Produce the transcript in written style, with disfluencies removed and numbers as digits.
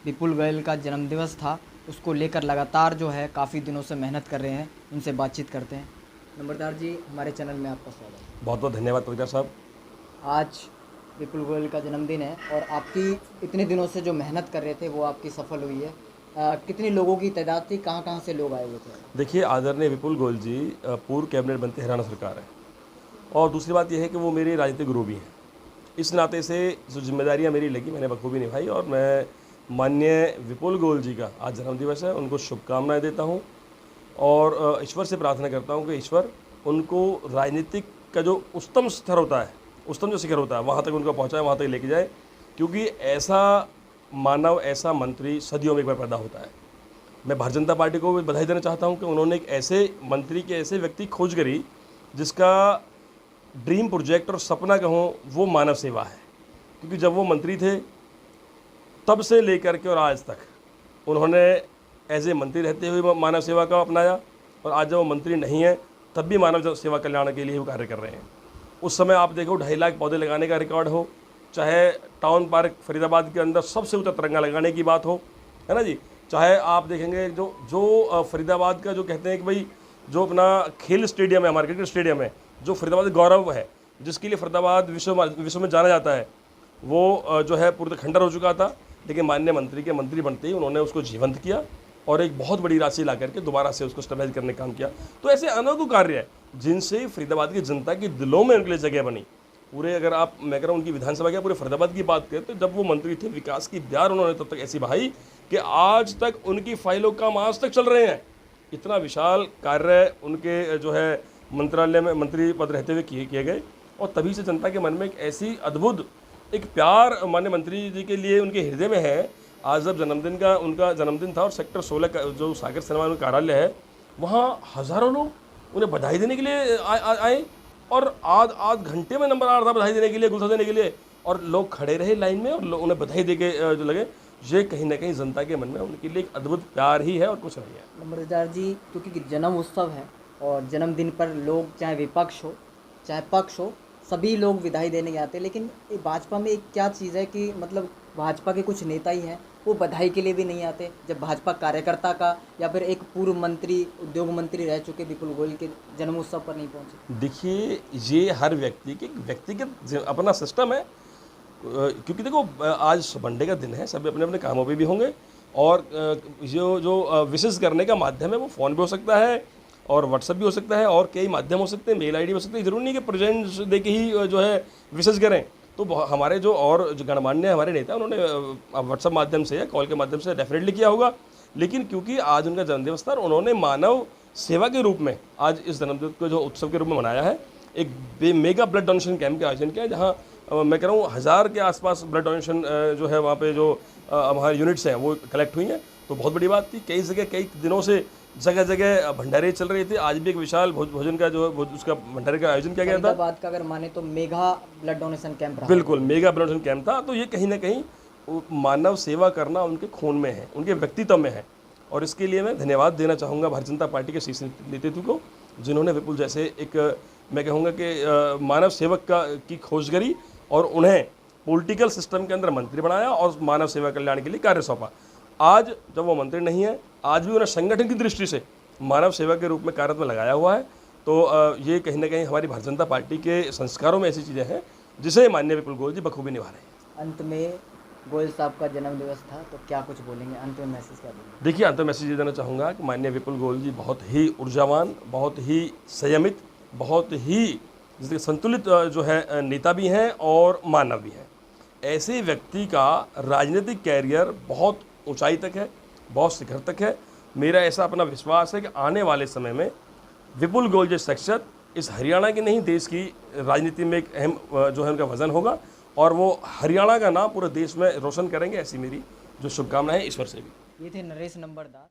विपुल गोयल का जन्मदिवस था, उसको लेकर लगातार जो है काफ़ी दिनों से मेहनत कर रहे हैं। उनसे बातचीत करते हैं। नंबरदार जी, हमारे चैनल में आपका स्वागत है। बहुत बहुत धन्यवाद पत्रकार साहब। आज विपुल गोयल का जन्मदिन है और आपकी इतने दिनों से जो मेहनत कर रहे थे वो आपकी सफल हुई है। कितने लोगों की तादाद थी, कहाँ कहाँ से लोग आए हुए थे? देखिए, आदरणीय विपुल गोयल जी पूर्व कैबिनेट मंत्री हरियाणा सरकार है, और दूसरी बात यह है कि वो मेरे राजनीतिक गुरु भी हैं। इस नाते से जो जिम्मेदारियां मेरी लगी मैंने बखूबी निभाई, और मैं माननीय विपुल गोयल जी का आज जन्मदिवस है, उनको शुभकामनाएं देता हूं और ईश्वर से प्रार्थना करता हूं कि ईश्वर उनको राजनीतिक का जो उच्चतम स्तर होता है, उच्चतम जो शिखर होता है, वहाँ तक उनको पहुँचाए, वहाँ तक लेके जाए, क्योंकि ऐसा मानव, ऐसा मंत्री सदियों में एक बार पैदा होता है। मैं भारतीय जनता पार्टी को भी बधाई देना चाहता हूं कि उन्होंने एक ऐसे मंत्री के ऐसे व्यक्ति खोज करी जिसका ड्रीम प्रोजेक्ट और सपना कहूँ वो मानव सेवा है। क्योंकि जब वो मंत्री थे तब से लेकर के और आज तक उन्होंने एज ए मंत्री रहते हुए मानव सेवा का अपनाया, और आज जब वो मंत्री नहीं है तब भी मानव सेवा कल्याण के लिए वो कार्य कर रहे हैं। उस समय आप देखो 2.5 लाख पौधे लगाने का रिकॉर्ड हो, चाहे टाउन पार्क फरीदाबाद के अंदर सबसे ऊंचा तिरंगा लगाने की बात हो, है ना जी, चाहे आप देखेंगे जो फरीदाबाद का जो कहते हैं कि भाई जो अपना खेल स्टेडियम है, हमारा क्रिकेट स्टेडियम है, जो फरीदाबाद गौरव है, जिसके लिए फरीदाबाद विश्व में जाना जाता है, वो जो है पूरे खंडर हो चुका था। लेकिन माननीय मंत्री के मंत्री बनते ही उन्होंने उसको जीवंत किया और एक बहुत बड़ी राशि ला करके दोबारा से उसको स्टेबलाइज करने का काम किया। तो ऐसे अनेकों कार्य है जिनसे फरीदाबाद की जनता के दिलों में उनके लिए जगह बनी। पूरे अगर आप मैं कह रहा हूँ उनकी विधानसभा की पूरे फरीदाबाद की बात करें तो जब वो मंत्री थे विकास की ब्यार उन्होंने तब तक ऐसी बहाई कि आज तक उनकी फाइलों का आज तक चल रहे हैं। इतना विशाल कार्य उनके जो है मंत्रालय में मंत्री पद रहते हुए किए गए, और तभी से जनता के मन में एक ऐसी अद्भुत एक प्यार माननीय मंत्री जी के लिए उनके हृदय में है। आज जब उनका जन्मदिन था और सेक्टर 16 का जो सागर सिनेमा कार्यालय है, वहाँ हज़ारों लोग उन्हें बधाई देने के लिए आए, और आध घंटे में नंबर आ रहा था बधाई देने के लिए, गुस्सा देने के लिए, और लोग खड़े रहे लाइन में और उन्हें बधाई दे के जो लगे। ये कहीं ना कहीं जनता के मन में उनके लिए एक अद्भुत प्यार ही है और कुछ नहीं है। नंबरदार जी, क्योंकि जन्म उत्सव है और जन्मदिन पर लोग चाहे विपक्ष हो चाहे पक्ष हो सभी लोग बधाई देने आते हैं, लेकिन भाजपा में एक क्या चीज़ है कि मतलब भाजपा के कुछ नेता ही हैं वो बधाई के लिए भी नहीं आते, जब भाजपा कार्यकर्ता का या फिर एक पूर्व मंत्री उद्योग मंत्री रह चुके विपुल गोयल के जन्म उत्सव पर नहीं पहुंचे। देखिए, ये हर व्यक्ति के व्यक्तिगत अपना सिस्टम है, क्योंकि देखो आज संडे का दिन है, सभी अपने अपने कामों पे भी होंगे, और जो विशेष करने का माध्यम है वो फ़ोन भी हो सकता है और व्हाट्सएप भी हो सकता है और कई माध्यम हो सकते हैं, मेल आईडी हो सकती है। जरूरी नहीं कि प्रेजेंट दे के ही जो है विशेष करें। तो हमारे जो गणमान्य हमारे नेता उन्होंने व्हाट्सएप माध्यम से या कॉल के माध्यम से डेफिनेटली किया होगा, लेकिन क्योंकि आज उनका जन्मदिवस था, उन्होंने मानव सेवा के रूप में आज इस जन्मदिन को जो उत्सव के रूप में मनाया है, एक मेगा ब्लड डोनेशन कैंप का आयोजन किया है, जहाँ मैं कह रहा हूँ 1000 के आसपास ब्लड डोनेशन जो है वहाँ पे जो हमारे यूनिट्स हैं वो कलेक्ट हुई हैं। तो बहुत बड़ी बात थी। कई जगह कई दिनों से जगह जगह भंडारे चल रहे थे। आज भी एक विशाल भोजन का जो उसका भंडारे का आयोजन किया गया था। बात का अगर माने तो मेगा ब्लड डोनेशन कैंप रहा। बिल्कुल मेगा ब्लड डोनेशन कैंप था। तो ये कहीं ना कहीं मानव सेवा करना उनके खून में है, उनके व्यक्तित्व में है, और इसके लिए मैं धन्यवाद देना चाहूँगा भारतीय जनता पार्टी के शीर्ष नेतृत्व को, जिन्होंने विपुल जैसे एक मैं कहूँगा कि मानव सेवक की खोज करी और उन्हें पॉलिटिकल सिस्टम के अंदर मंत्री बनाया और मानव सेवा कल्याण के लिए कार्य सौंपा। आज जब वो मंत्री नहीं है, आज भी उन्हें संगठन की दृष्टि से मानव सेवा के रूप में कार्य में लगाया हुआ है। तो ये कहीं ना कहीं हमारी भारतीय जनता पार्टी के संस्कारों में ऐसी चीज़ें हैं जिसे माननीय विपुल गोयल जी बखूबी निभा रहे हैं। अंत में गोयल साहब का जन्मदिवस था, तो क्या कुछ बोलेंगे, अंत में मैसेज क्या बोलेंगे? देखिए, अंत में मैसेज ये देना चाहूँगा कि माननीय विपुल गोयल जी बहुत ही ऊर्जावान, बहुत ही संयमित, बहुत ही संतुलित जो है नेता भी हैं और मानव भी हैं। ऐसे व्यक्ति का राजनीतिक कैरियर बहुत ऊंचाई तक है, बहुत शिखर तक है। मेरा ऐसा अपना विश्वास है कि आने वाले समय में विपुल गोयल जैसे शख्सियत इस हरियाणा की नहीं देश की राजनीति में एक अहम जो है उनका वजन होगा, और वो हरियाणा का नाम पूरे देश में रोशन करेंगे। ऐसी मेरी जो शुभकामनाएं ईश्वर से भी। ये थे नरेश नंबरदार।